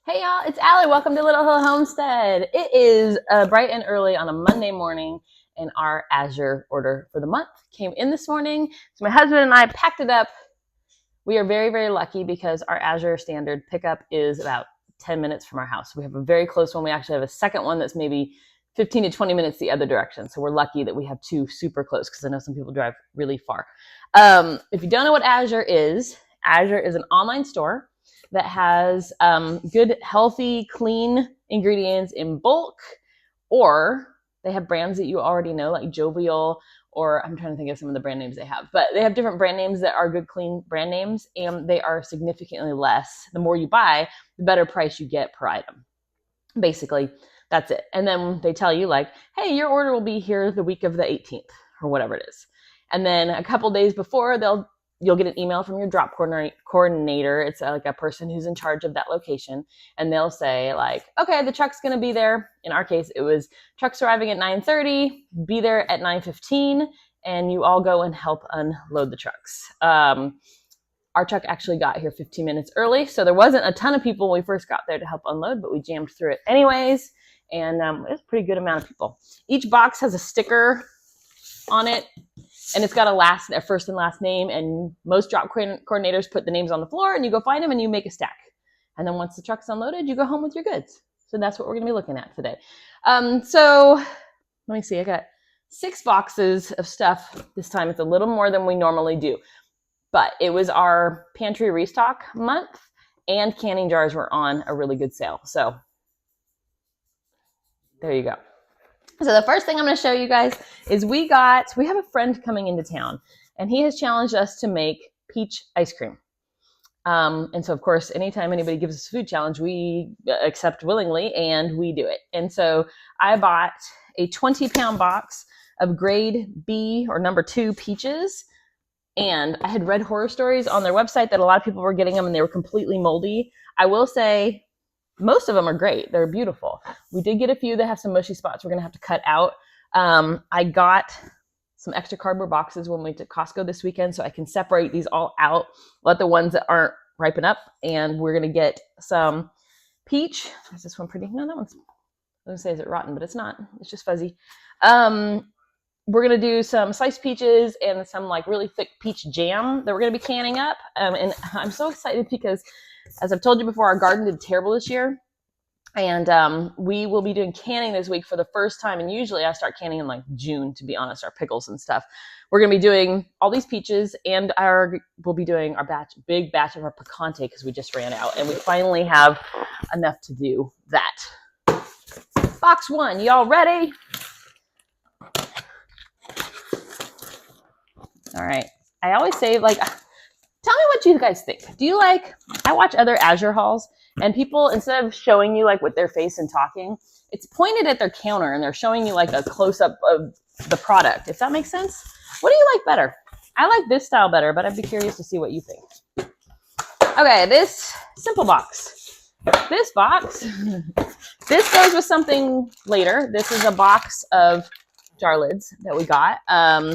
Hey y'all, it's Ali. Welcome to Little Hill Homestead. It is bright and early on a Monday morning, and our Azure order for the month came in this morning. So my husband and I packed it up. We are very, very lucky because our Azure Standard pickup is about 10 minutes from our house. We have a very close one. We actually have a second one that's maybe 15 to 20 minutes the other direction. So we're lucky that we have two super close because I know some people drive really far. If you don't know what Azure is an online store that has good, healthy, clean ingredients in bulk, or they have brands that you already know, like Jovial, or I'm trying to think of some of the brand names they have, but they have different brand names that are good, clean brand names, and they are significantly less. The more you buy, the better price you get per item. Basically, that's it. And then they tell you like, hey, your order will be here the week of the 18th or whatever it is. And then a couple days before, you'll get an email from your drop coordinator. It's like a person who's in charge of that location. And they'll say like, okay, the truck's going to be there. In our case, it was truck's arriving at 9:30, be there at 9:15, and you all go and help unload the trucks. Our truck actually got here 15 minutes early, so there wasn't a ton of people when we first got there to help unload, but we jammed through it anyways, and it was a pretty good amount of people. Each box has a sticker on it, and it's got a first and last name, and most drop coordinators put the names on the floor, and you go find them, and you make a stack. And then once the truck's unloaded, you go home with your goods. So that's what we're going to be looking at today. So let me see. I got 6 boxes of stuff this time. It's a little more than we normally do. But it was our pantry restock month, and canning jars were on a really good sale. So there you go. So the first thing I'm going to show you guys is we have a friend coming into town, and he has challenged us to make peach ice cream. And so, of course, anytime anybody gives us a food challenge, we accept willingly, and we do it. And so I bought a 20-pound box of grade B or number 2 peaches. And I had read horror stories on their website that a lot of people were getting them and they were completely moldy. I will say most of them are great. They're beautiful. We did get a few that have some mushy spots we're going to have to cut out. I got some extra cardboard boxes when we went to Costco this weekend, so I can separate these all out, let the ones that aren't ripen up, and we're going to get some peach. Is this one pretty? No, that one's, I was going to say, is it rotten? But it's not. It's just fuzzy. We're going to do some sliced peaches and some like really thick peach jam that we're going to be canning up. And I'm so excited because, as I've told you before, our garden did terrible this year. And we will be doing canning this week for the first time. And usually I start canning in like June, to be honest, our pickles and stuff. We're going to be doing all these peaches, and we'll be doing our big batch of our picante because we just ran out. And we finally have enough to do that. Box 1, y'all ready? All right. I always say, like, tell me what you guys think. I watch other Azure hauls, and people, instead of showing you like with their face and talking, it's pointed at their counter and they're showing you like a close-up of the product, if that makes sense. What do you like better? I like this style better, but I'd be curious to see what you think. Okay, this simple box. This goes with something later. This is a box of jar lids that we got.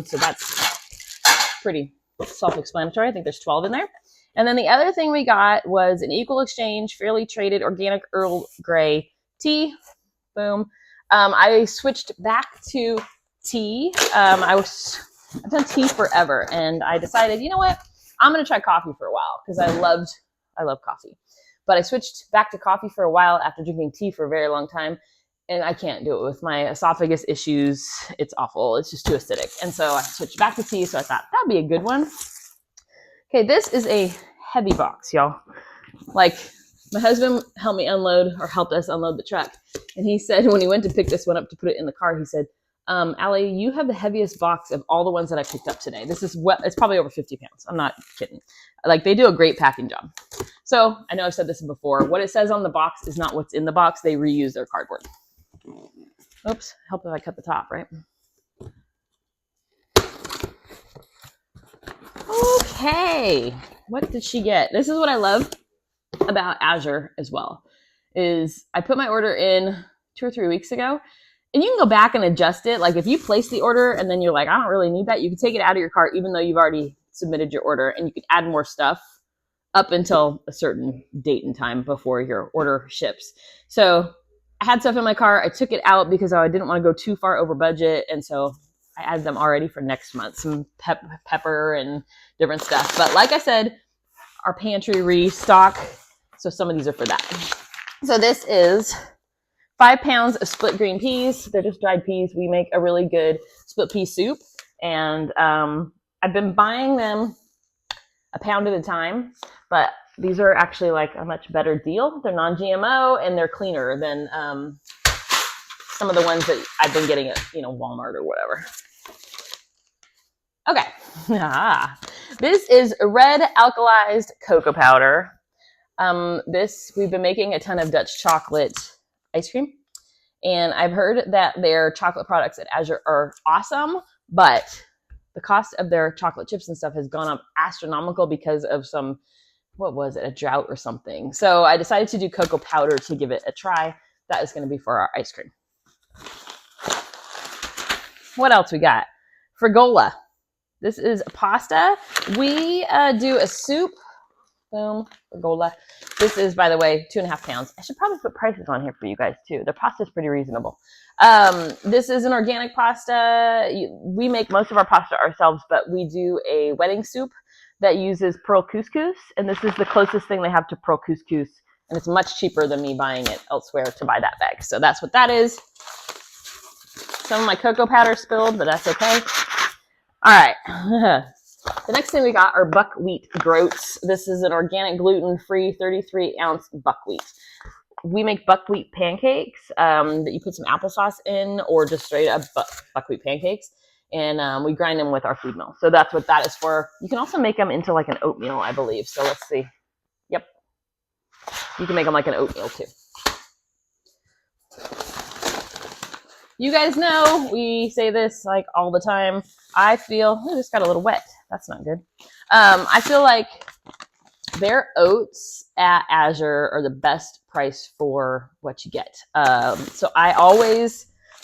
So that's pretty self-explanatory. I think there's 12 in there. And then the other thing we got was an equal exchange, fairly traded organic Earl Grey tea. Boom. I switched back to tea. I've done tea forever, and I decided, you know what? I'm going to try coffee for a while because I love coffee. But I switched back to coffee for a while after drinking tea for a very long time. And I can't do it with my esophagus issues. It's awful. It's just too acidic. And so I switched back to tea. So I thought that'd be a good one. Okay, this is a heavy box, y'all. Like, my husband helped us unload the truck. And he said when he went to pick this one up to put it in the car, he said, Ali, you have the heaviest box of all the ones that I picked up today. It's probably over 50 pounds. I'm not kidding. Like, they do a great packing job. So I know I've said this before. What it says on the box is not what's in the box. They reuse their cardboard. Oops, help if I cut the top, right? Okay, what did she get? This is what I love about Azure as well, is I put my order in 2 or 3 weeks ago, and you can go back and adjust it. Like if you place the order and then you're like, I don't really need that, you can take it out of your cart even though you've already submitted your order, and you can add more stuff up until a certain date and time before your order ships. So I had stuff in my car. I took it out because I didn't want to go too far over budget. And so I added them already for next month, some pepper and different stuff. But like I said, our pantry restock. So some of these are for that. So this is 5 pounds of split green peas. They're just dried peas. We make a really good split pea soup. And I've been buying them a pound at a time, but these are actually like a much better deal. They're non-GMO and they're cleaner than some of the ones that I've been getting at, Walmart or whatever. Okay. This is red alkalized cocoa powder. We've been making a ton of Dutch chocolate ice cream, and I've heard that their chocolate products at Azure are awesome, but the cost of their chocolate chips and stuff has gone up astronomical because of some, a drought or something. So I decided to do cocoa powder to give it a try. That is going to be for our ice cream. What else we got? Frigola. This is pasta. We do a soup. Boom, Frigola. This is, by the way, 2.5 pounds. I should probably put prices on here for you guys too. The pasta is pretty reasonable. This is an organic pasta. We make most of our pasta ourselves, but we do a wedding soup that uses pearl couscous, and this is the closest thing they have to pearl couscous, and it's much cheaper than me buying it elsewhere to buy that bag. So that's what that is. Some of my cocoa powder spilled, but that's okay. All right. The next thing we got are buckwheat groats. This is an organic gluten-free 33-ounce buckwheat. We make buckwheat pancakes that you put some applesauce in, or just straight up buckwheat pancakes. And we grind them with our food mill. So that's what that is for. You can also make them into like an oatmeal, I believe. So let's see. Yep. You can make them like an oatmeal too. You guys know we say this like all the time. I feel, this got a little wet. That's not good. I feel like their oats at Azure are the best price for what you get. So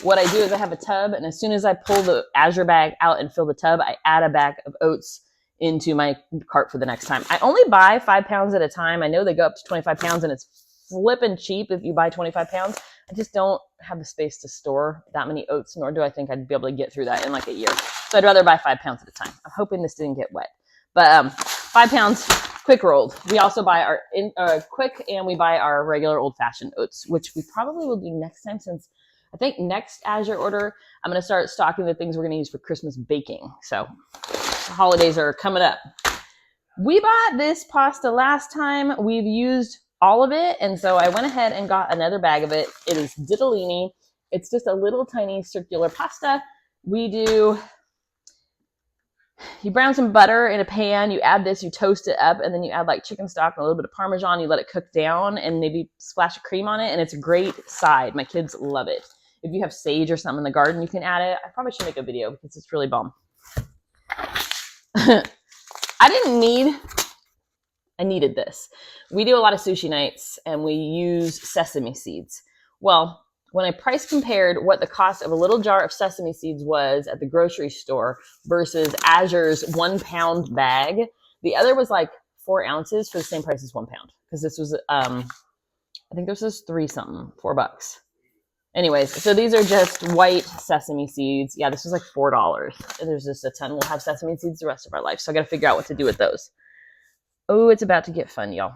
what I do is I have a tub, and as soon as I pull the Azure bag out and fill the tub, I add a bag of oats into my cart for the next time. I only buy 5 pounds at a time. I know they go up to 25 pounds, and it's flipping cheap if you buy 25 pounds. I just don't have the space to store that many oats, nor do I think I'd be able to get through that in like a year. So I'd rather buy 5 pounds at a time. I'm hoping this didn't get wet. But 5 pounds quick rolled. We also buy our quick, and we buy our regular old-fashioned oats, which we probably will do next time, since I think next Azure order, I'm going to start stocking the things we're going to use for Christmas baking. So the holidays are coming up. We bought this pasta last time. We've used all of it, and so I went ahead and got another bag of it. It is ditalini. It's just a little tiny circular pasta. You brown some butter in a pan, you add this, you toast it up, and then you add like chicken stock and a little bit of Parmesan. You let it cook down and maybe splash of cream on it, and it's a great side. My kids love it. If you have sage or something in the garden, you can add it. I probably should make a video because it's really bomb. I needed this. We do a lot of sushi nights, and we use sesame seeds. Well, when I price compared what the cost of a little jar of sesame seeds was at the grocery store versus Azure's 1 pound bag, the other was like 4 ounces for the same price as 1 pound. Because this was, I think this was $4. Anyways, so these are just white sesame seeds. Yeah, this was like $4. And there's just a ton. We'll have sesame seeds the rest of our life. So I got to figure out what to do with those. Oh, it's about to get fun, y'all.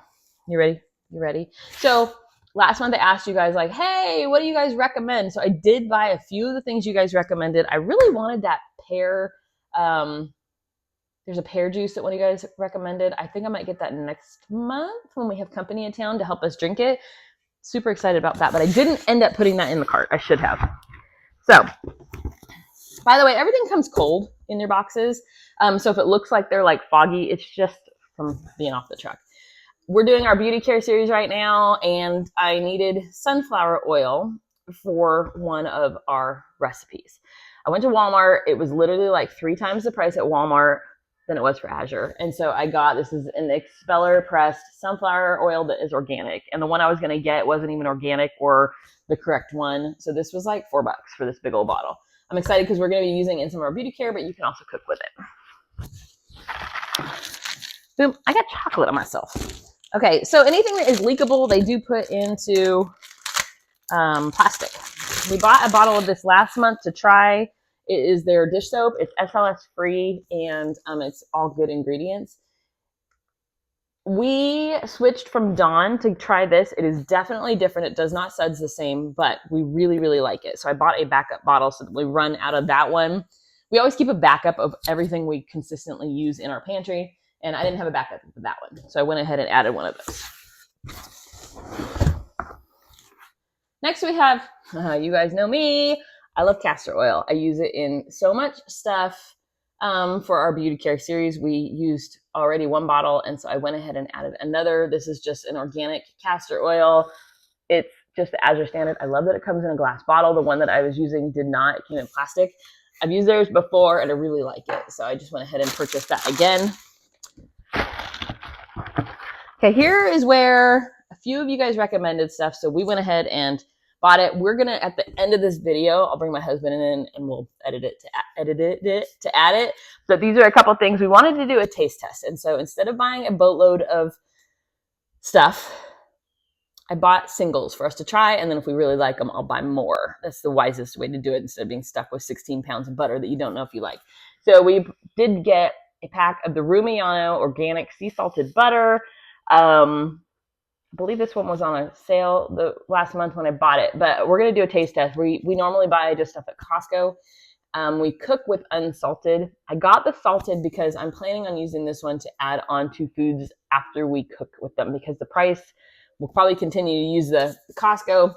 You ready? You ready? So last month I asked you guys like, hey, what do you guys recommend? So I did buy a few of the things you guys recommended. I really wanted that pear. There's a pear juice that one of you guys recommended. I think I might get that next month when we have company in town to help us drink it. Super excited about that, but I didn't end up putting that in the cart. I should have. So, by the way, everything comes cold in their boxes. So if it looks like they're like foggy, it's just from being off the truck. We're doing our beauty care series right now, and I needed sunflower oil for one of our recipes. I went to Walmart. It was literally like 3 times the price at Walmart than it was for Azure. And so I got, this is an expeller pressed sunflower oil that is organic. And the one I was going to get wasn't even organic or the correct one. So this was like $4 for this big old bottle. I'm excited because we're going to be using it in some of our beauty care, but you can also cook with it. Boom, I got chocolate on myself. Okay, so anything that is leakable, they do put into plastic. We bought a bottle of this last month to try. It is their dish soap. It's SLS free, and it's all good ingredients. We switched from Dawn to try this. It is definitely different. It does not suds the same, but we really, really like it. So I bought a backup bottle so that we run out of that one. We always keep a backup of everything we consistently use in our pantry, and I didn't have a backup for that one. So I went ahead and added one of those. Next we have, you guys know me, I love castor oil. I use it in so much stuff. For our beauty care series, we used already one bottle, and so I went ahead and added another. This is just an organic castor oil. It's just the Azure Standard. I love that it comes in a glass bottle. The one that I was using did not. It came in plastic. I've used theirs before, and I really like it, so I just went ahead and purchased that again. Okay, here is where a few of you guys recommended stuff, so we went ahead and bought it. We're gonna, at the end of this video, I'll bring my husband in and we'll edit it to add it. But these are a couple things. We wanted to do a taste test, and so instead of buying a boatload of stuff, I bought singles for us to try, and then if we really like them, I'll buy more. That's the wisest way to do it instead of being stuck with 16 pounds of butter that you don't know if you like. So we did get a pack of the Rumiano organic sea salted butter. I believe this one was on a sale the last month when I bought it, but we're going to do a taste test. We normally buy just stuff at Costco. We cook with unsalted. I got the salted because I'm planning on using this one to add on to foods after we cook with them, because the price, we'll probably continue to use the Costco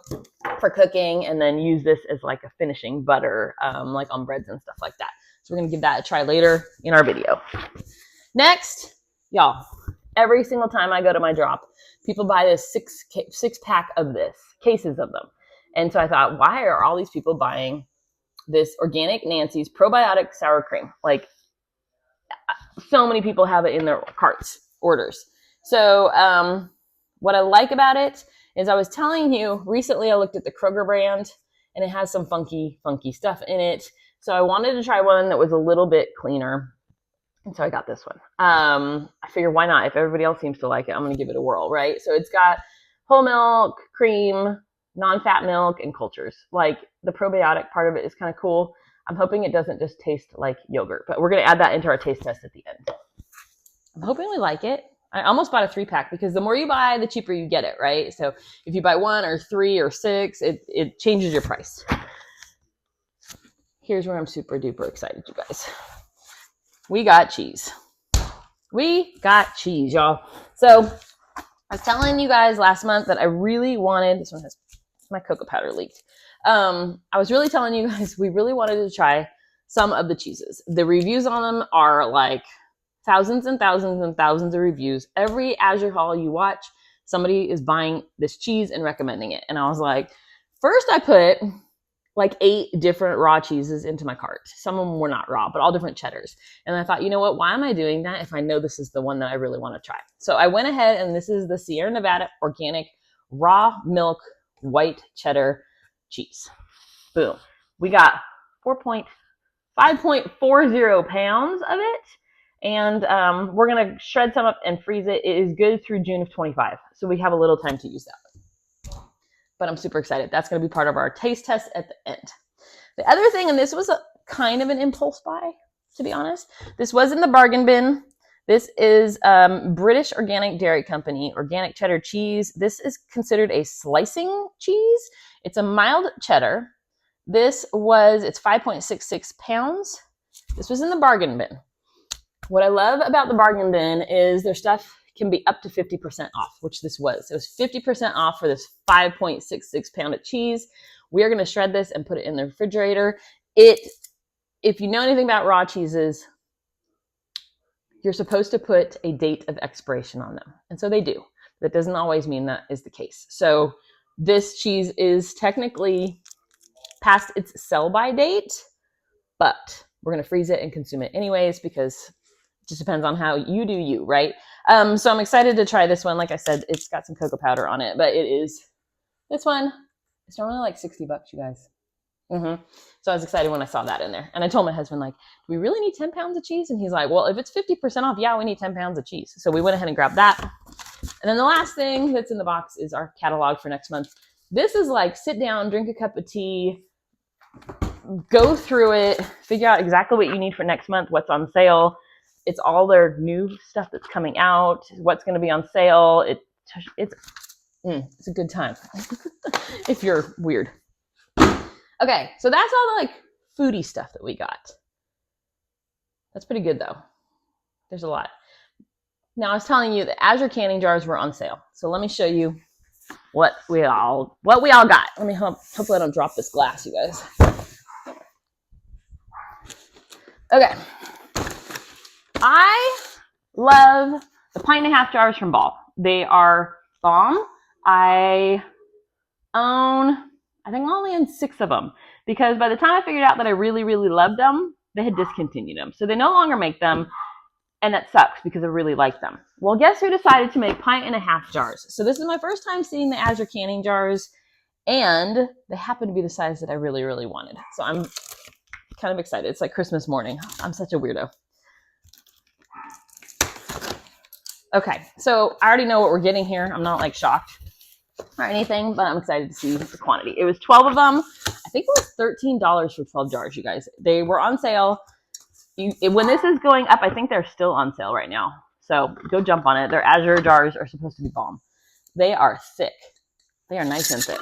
for cooking and then use this as like a finishing butter, like on breads and stuff like that. So we're going to give that a try later in our video. Next, y'all, every single time I go to my drop, people buy this six pack of this, cases of them. And so I thought, why are all these people buying this organic Nancy's probiotic sour cream? Like, so many people have it in their carts, orders. So what I like about it is, I was telling you recently, I looked at the Kroger brand and it has some funky stuff in it. So I wanted to try one that was a little bit cleaner. And so I got this one. I figured, why not? If everybody else seems to like it, I'm going to give it a whirl, right? So it's got whole milk, cream, non-fat milk, and cultures. Like, the probiotic part of it is kind of cool. I'm hoping it doesn't just taste like yogurt, but we're going to add that into our taste test at the end. I'm hoping we like it. I almost bought a 3-pack because the more you buy, the cheaper you get it, right? So if you buy 1 or 3 or 6, it changes your price. Here's where I'm super duper excited, you guys. We got cheese. We got cheese, y'all. So I was telling you guys last month that I really wanted, this one has my cocoa powder leaked. I was really telling you guys we really wanted to try some of the cheeses. The reviews on them are like thousands and thousands and thousands of reviews. Every Azure haul you watch, somebody is buying this cheese and recommending it. And I was like, first I put like 8 different raw cheeses into my cart. Some of them were not raw, but all different cheddars. And I thought, you know what? Why am I doing that if I know this is the one that I really want to try? So I went ahead, and this is the Sierra Nevada organic raw milk white cheddar cheese. Boom. We got 5.40 pounds of it. And we're going to shred some up and freeze it. It is good through June of 25. So we have a little time to use that. But I'm super excited. That's going to be part of our taste test at the end. The other thing, and this was a kind of an impulse buy, to be honest. This was in the bargain bin. This is British Organic Dairy Company, organic cheddar cheese. This is considered a slicing cheese. It's a mild cheddar. It's 5.66 pounds. This was in the bargain bin. What I love about the bargain bin is their stuff can be up to 50% off, which this was. It was 50% off for this 5.66 pound of cheese. We are going to shred this and put it in the refrigerator. If you know anything about raw cheeses, you're supposed to put a date of expiration on them. And so they do. That doesn't always mean that is the case. So this cheese is technically past its sell-by date, but we're going to freeze it and consume it anyways, because it just depends on how you do you, right? So I'm excited to try this one. Like I said, it's got some cocoa powder on it, but it is, this one, it's normally like $60, you guys. So I was excited when I saw that in there. And I told my husband, like, do we really need 10 pounds of cheese? And he's like, well, if it's 50% off, yeah, we need 10 pounds of cheese. So we went ahead and grabbed that. And then the last thing that's in the box is our catalog for next month. This is like sit down, drink a cup of tea, go through it, figure out exactly what you need for next month, what's on sale. It's all their new stuff that's coming out, what's going to be on sale. It's a good time if you're weird. Okay, so that's all the like foodie stuff that we got. That's pretty good though. There's a lot. Now I was telling you that Azure canning jars were on sale. So let me show you what we all got. Let me hopefully I don't drop this glass, you guys. Okay. I love the 1.5 jars from Ball. They are bomb. I think I only own 6 of them because by the time I figured out that I really, really loved them, they had discontinued them. So they no longer make them, and that sucks because I really like them. Well, guess who decided to make 1.5 jars? So this is my first time seeing the Azure canning jars, and they happen to be the size that I really, really wanted. So I'm kind of excited. It's like Christmas morning. I'm such a weirdo. Okay, so I already know what we're getting here. I'm not like shocked or anything, but I'm excited to see the quantity. It was 12 of them. I think it was $13 for 12 jars, you guys. They were on sale. When this is going up, I think they're still on sale right now. So go jump on it. Their Azure jars are supposed to be bomb. They are thick. They are nice and thick.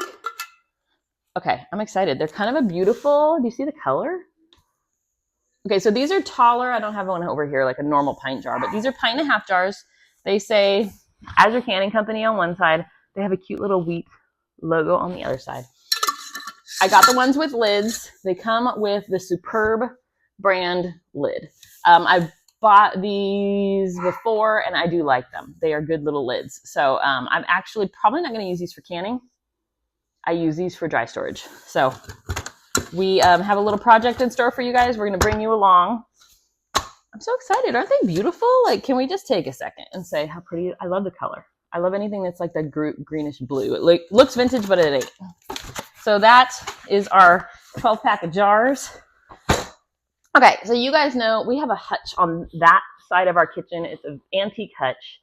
Okay, I'm excited. They're kind of a beautiful, do you see the color? Okay, so these are taller. I don't have one over here like a normal pint jar, but these are 1.5 jars. They say Azure Canning Company on one side. They have a cute little wheat logo on the other side. I got the ones with lids. They come with the Superb brand lid. I've bought these before and I do like them. They are good little lids. So I'm actually probably not going to use these for canning. I use these for dry storage. So we have a little project in store for you guys. We're going to bring you along. I'm so excited. Aren't they beautiful? Like, can we just take a second and say how pretty? I love the color. I love anything that's like that greenish blue. It looks vintage, but it ain't. So that is our 12-pack of jars. Okay, so you guys know we have a hutch on that side of our kitchen. It's an antique hutch.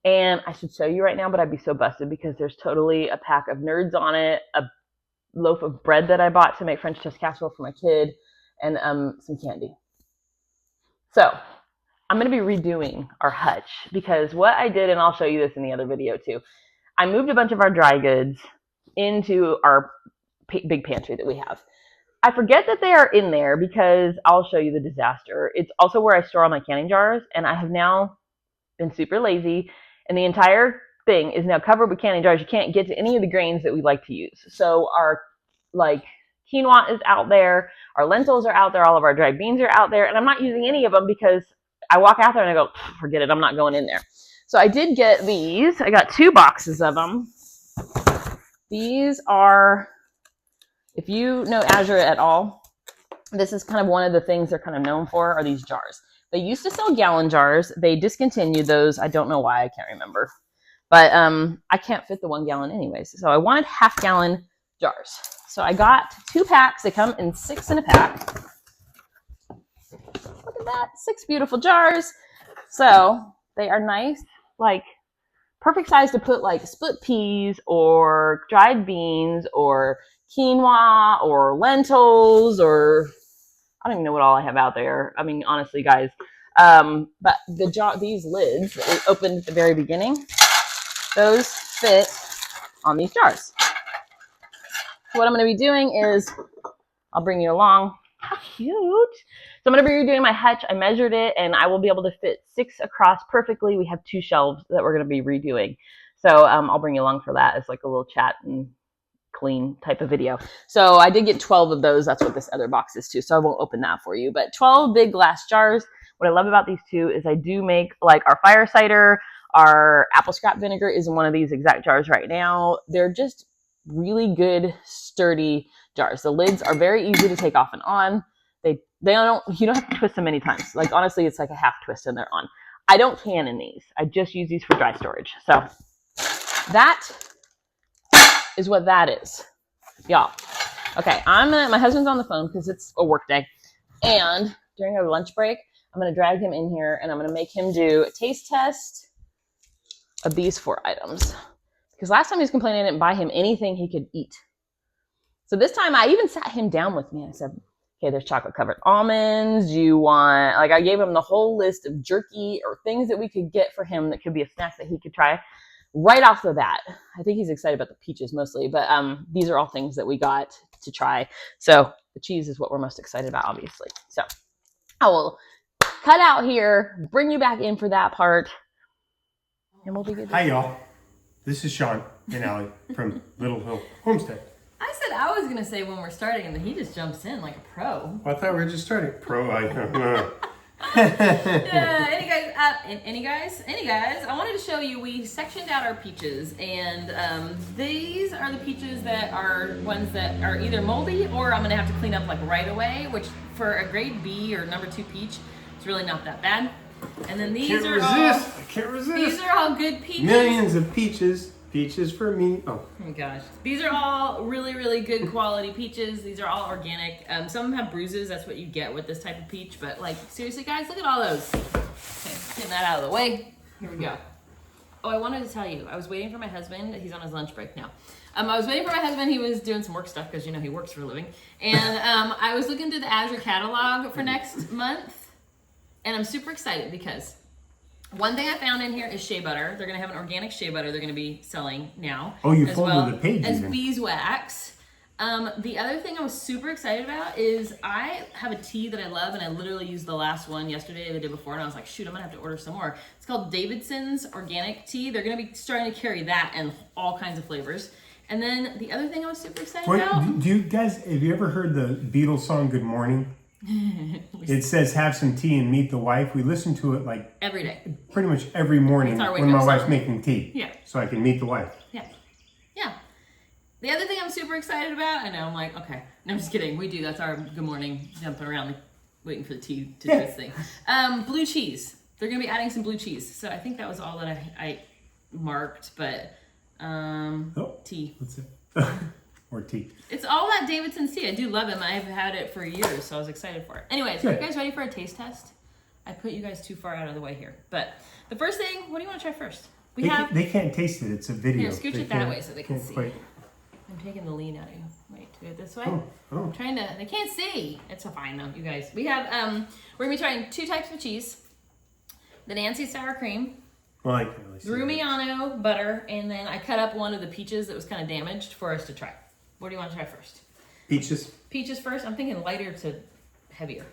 And I should show you right now, but I'd be so busted because there's totally a pack of Nerds on it, a loaf of bread that I bought to make French toast casserole for my kid, and some candy. So I'm going to be redoing our hutch because what I did, and I'll show you this in the other video too, I moved a bunch of our dry goods into our big pantry that we have. I forget that they are in there because I'll show you the disaster. It's also where I store all my canning jars, and I have now been super lazy, and the entire thing is now covered with canning jars. You can't get to any of the grains that we like to use. So our quinoa is out there, our lentils are out there, all of our dried beans are out there, and I'm not using any of them because I walk out there and I go, forget it, I'm not going in there. So I did get these. I got 2 boxes of them. These are, if you know Azure at all, this is kind of one of the things they're kind of known for are these jars. They used to sell gallon jars. They discontinued those. I don't know why. I can't remember. But I can't fit the 1 gallon anyways. So I wanted half-gallon jars. So I got 2 packs. They come in 6 in a pack. Look at that. 6 beautiful jars. So they are nice, like perfect size to put like split peas or dried beans or quinoa or lentils or I don't even know what all I have out there. I mean, honestly, guys. But these lids opened at the very beginning. Those fit on these jars. What I'm going to be doing is, I'll bring you along. How cute. So I'm going to be redoing my hutch. I measured it, and I will be able to fit 6 across perfectly. We have 2 shelves that we're going to be redoing. So I'll bring you along for that as like a little chat and clean type of video. So I did get 12 of those. That's what this other box is too. So I won't open that for you. But 12 big glass jars. What I love about these 2 is I do make like our fire cider, our apple scrap vinegar is in one of these exact jars right now. They're just really good, sturdy jars. The lids are very easy to take off and on. You don't have to twist them many times. Like honestly, it's like a half twist and they're on. I don't can in these. I just use these for dry storage. So that is what that is, y'all. Okay, my husband's on the phone because it's a work day. And during our lunch break, I'm going to drag him in here and I'm going to make him do a taste test of these 4 items. Because last time he was complaining I didn't buy him anything he could eat. So this time I even sat him down with me. I said, okay, there's chocolate covered almonds. You want, like, I gave him the whole list of jerky or things that we could get for him that could be a snack that he could try right off the bat. I think he's excited about the peaches mostly, but these are all things that we got to try. So the cheese is what we're most excited about, obviously. So I will cut out here, bring you back in for that part, and we'll be good. Hi, y'all. This is Shawn and Ali from Little Hill Homestead. I said I was going to say when we're starting, and then he just jumps in like a pro. Well, I thought we were just starting. Pro, I don't know. Any guys, I wanted to show you, we sectioned out our peaches, and these are the peaches that are ones that are either moldy or I'm going to have to clean up like right away, which for a grade B or number 2 peach, it's really not that bad. And then these I can't resist. These are all good peaches. Millions of peaches. Peaches for me. Oh my gosh. These are all really, really good quality peaches. These are all organic. Some of them have bruises. That's what you get with this type of peach. But like, seriously guys, look at all those. Okay, getting that out of the way. Here we go. Oh, I wanted to tell you, I was waiting for my husband. He's on his lunch break now. I was waiting for my husband. He was doing some work stuff because, you know, he works for a living. And I was looking through the Azure catalog for next month. And I'm super excited because one thing I found in here is shea butter. They're going to have an organic shea butter they're going to be selling now. Oh, you folded the page as even. Beeswax. The other thing I was super excited about is I have a tea that I love, and I literally used the last one yesterday or the day before, and I was like, shoot, I'm going to have to order some more. It's called Davidson's Organic Tea. They're going to be starting to carry that and all kinds of flavors. And then the other thing I was super excited about. Do you guys, have you ever heard the Beatles song Good Morning? It says have some tea and meet the wife. We listen to it like every day, pretty much every morning when my wife's making tea. Yeah, so I can meet the wife. Yeah. The other thing I'm super excited about, I know, I'm like, okay, no, I'm just kidding. We do. That's our good morning, jumping around, like, waiting for the tea to do its thing. Blue cheese. They're gonna be adding some blue cheese. So I think that was all that I marked, but tea. What's it? Or tea. It's all that Davidson's tea. I do love him. I've had it for years, so I was excited for it. Anyways, are you guys ready for a taste test? I put you guys too far out of the way here. But the first thing, what do you want to try first? They can't taste it. It's a video. Here, scooch it that way so they can see. Quite. I'm taking the lean out of you. Wait, do it this way. Oh. I'm trying to, they can't see. It's so fine though, you guys. We have, we're going to be trying 2 types of cheese. The Nancy sour cream. Well, I can't really see Rumiano butter, and then I cut up one of the peaches that was kind of damaged for us to try. What do you want to try first? Peaches. Peaches first. I'm thinking lighter to heavier.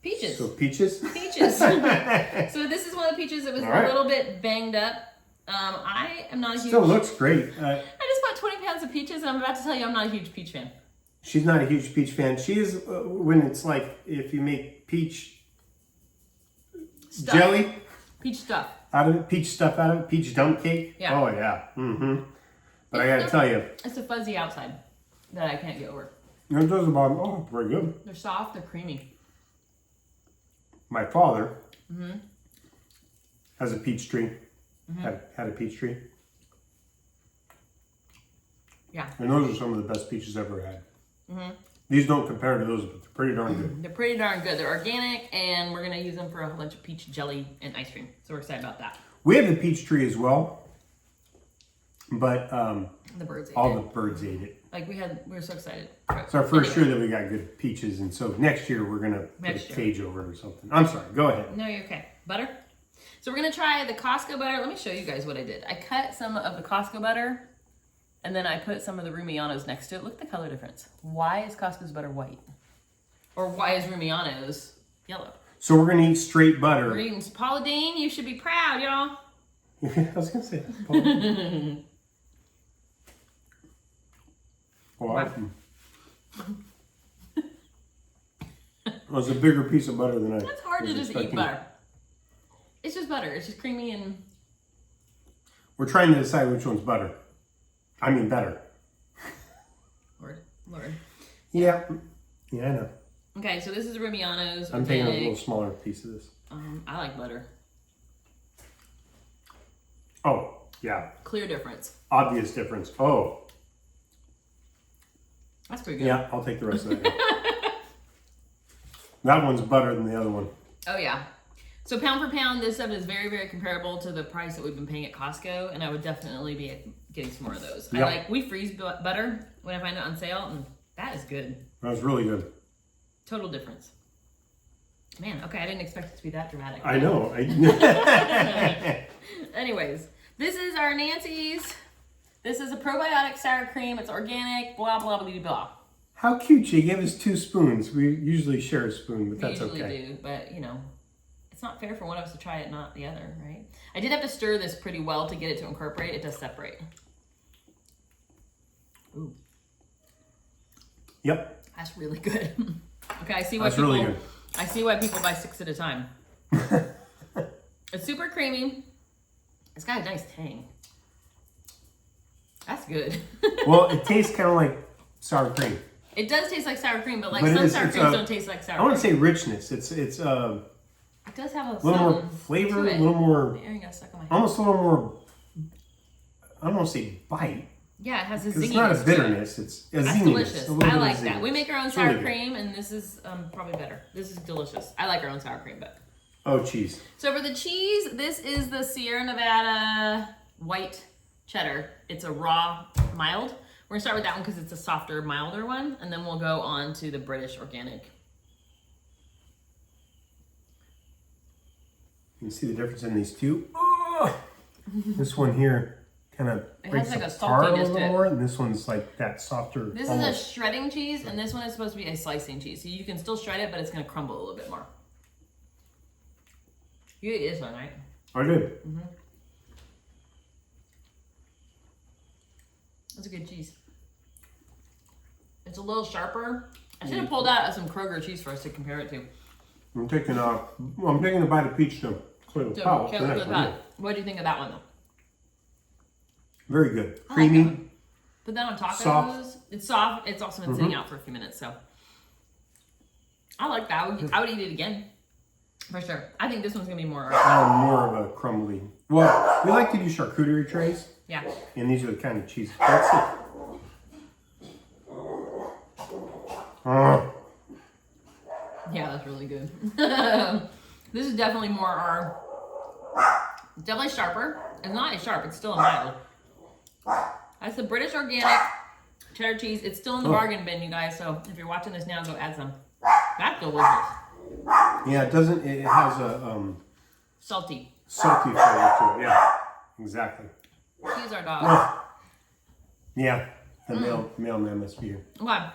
Peaches. So peaches? Peaches. So this is one of the peaches that was a little bit banged up. I am not a huge... Still looks great. I just bought 20 pounds of peaches, and I'm about to tell you I'm not a huge peach fan. She's not a huge peach fan. She is when it's like if you make peach stuff. Jelly. Peach stuff. Out of it, peach stuff out of it, peach dump cake. Yeah. Oh yeah. Mm-hmm. But I gotta tell you, it's a fuzzy outside that I can't get over. It does about very good. They're soft. They're creamy. My father has a peach tree. Had a peach tree. Yeah. And those are some of the best peaches I've ever had. These don't compare to those, but they're pretty darn good. They're pretty darn good. They're organic, and we're gonna use them for a whole bunch of peach jelly and ice cream. So we're excited about that. We have the peach tree as well, but the birds ate all the birds ate it. Like we were so excited. It's our first year that we got good peaches, and so next year we're gonna put a cage over it or something. I'm sorry. Go ahead. No, you're okay. Butter. So we're gonna try the Costco butter. Let me show you guys what I did. I cut some of the Costco butter, and then I put some of the Rumianos next to it. Look at the color difference. Why is Costco's butter white? Or why is Rumianos yellow? So we're gonna eat straight butter. We're eating Paula Deen. You should be proud, y'all. I was gonna say that. It was a bigger piece of butter than I. It's hard to just eat butter. It's just butter. It's just creamy and. We're trying to decide which one's butter. I mean better. Lord. Yeah, I know. Okay, so this is Rumianos. I'm taking a little smaller piece of this. I like butter. Oh, yeah. Clear difference. Obvious difference. Oh. That's pretty good. Yeah, I'll take the rest of that. That one's better than the other one. Oh, yeah. So pound for pound, this stuff is very, very comparable to the price that we've been paying at Costco, and I would definitely be getting some more of those. Yep. We freeze butter when I find it on sale, and that is good. That was really good. Total difference. Man, okay, I didn't expect it to be that dramatic. I know. Anyways, this is our Nancy's. This is a probiotic sour cream. It's organic, blah, blah, blah, blah. How cute. She gave us 2 spoons. We usually share a spoon, but that's okay. We usually do, but you know, it's not fair for one of us to try it, not the other, right? I did have to stir this pretty well to get it to incorporate. It does separate. Ooh. Yep. That's really good. Okay, I see why I see why people buy 6 at a time. It's super creamy. It's got a nice tang. That's good. Well, it tastes kind of like sour cream. It does taste like sour cream, but some sour creams don't taste like sour cream. I want to say richness. It does have a little more flavor, a little more, almost a little more, I don't want to say bite. Yeah, it has a zinginess. It's not a bitterness. It's a zinginess. Delicious. I like that. We make our own sour cream, and this is probably better. This is delicious. I like our own sour cream, but. Oh, cheese. So for the cheese, this is the Sierra Nevada white cheddar. It's a raw mild. We're gonna start with that one because it's a softer, milder one, and then we'll go on to the British organic. You can see the difference in these two. Oh! This one here kind of breaks like apart a little more, and this one's like that softer. This is a shredding cheese, and this one is supposed to be a slicing cheese. So you can still shred it, but it's gonna crumble a little bit more. You ate this one, right? I did. Mm-hmm. That's a good cheese. It's a little sharper. I should have pulled out some Kroger cheese for us to compare it to. I'm taking a bite of peach to clear the palate. What do you think of that one, though? Very good. Creamy. Like put that on tacos. Soft. It's soft. It's also been sitting out for a few minutes, so I like that. I would eat it again. For sure. I think this one's going to be more of a crumbly. Well, we like to do charcuterie trays. Yeah. And these are the kind of cheese. That's it. Yeah, that's really good. This is definitely definitely sharper. It's not as sharp. It's still a mild. That's the British organic cheddar cheese. It's still in the bargain bin, you guys. So if you're watching this now, go add some. That's delicious. Yeah, it has a salty flavor to it. Yeah, exactly. He's our dog. Yeah, the mailman must be here. Okay.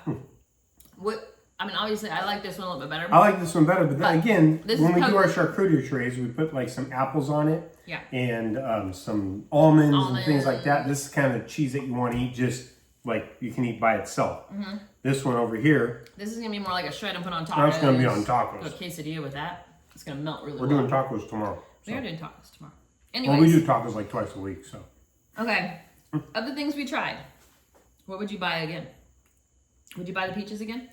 Obviously, I like this one a little bit better. I like this one better, but then again, when we do our charcuterie trays, we put like some apples on it. Yeah. And some almonds and things like that. This is kind of cheese that you want to eat just like you can eat by itself. Mm-hmm. This one over here. This is going to be more like a shred and put on tacos. That's going to be on tacos. Do a quesadilla with that. It's going to melt really well. We're doing tacos tomorrow. We are doing tacos tomorrow. Anyways. Well, we do tacos like twice a week, so. Okay. Of the things we tried, what would you buy again? Would you buy the peaches again?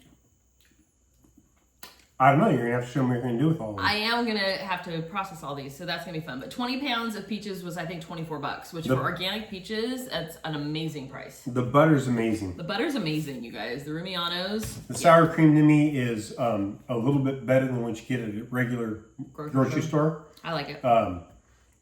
I don't know. You're going to have to show me what you're going to do with all of them. I am going to have to process all these, so that's going to be fun. But 20 pounds of peaches was, I think, $24, which for organic peaches, that's an amazing price. The butter's amazing. The butter's amazing, you guys. The Rumianos. The sour cream to me is a little bit better than what you get at a regular grocery store. I like it.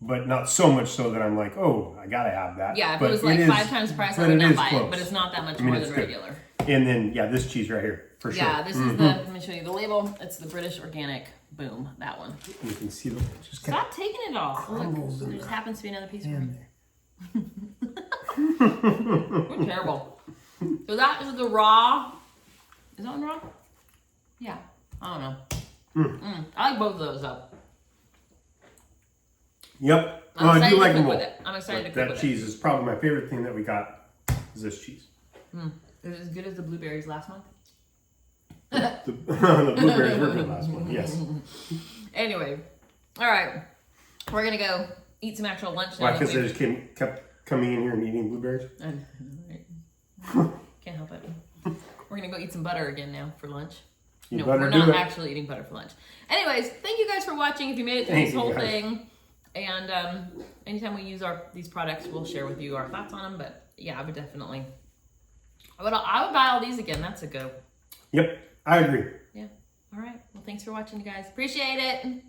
But not so much so that I'm like, oh, I got to have that. Yeah, if it was like 5 times the price, I would not buy it. But it's not that much more than regular. And then, this cheese right here. For sure. Yeah, this is let me show you the label. It's the British Organic. Boom, that one. You can see the. Stop taking it off. Look, there just happens to be another piece of it. We're terrible. So that is the raw. Is that one raw? Yeah. I don't know. I like both of those though. Yep. I do like them all. I'm excited to cook that with cheese is probably my favorite thing that we got. Is this cheese? Is it as good as the blueberries last month? the blueberries were good last month, yes. Anyway, all right. We're going to go eat some actual lunch now. Why? Because they just kept coming in here and eating blueberries? Can't help it. We're going to go eat some butter again now for lunch. No, we're not actually eating butter for lunch. Anyways, thank you guys for watching. If you made it through this whole thing. And anytime we use these products, we'll share with you our thoughts on them. But yeah, I would definitely I would buy all these again. That's a go. Yep, I agree. Yeah. All right. Well, thanks for watching, you guys. Appreciate it.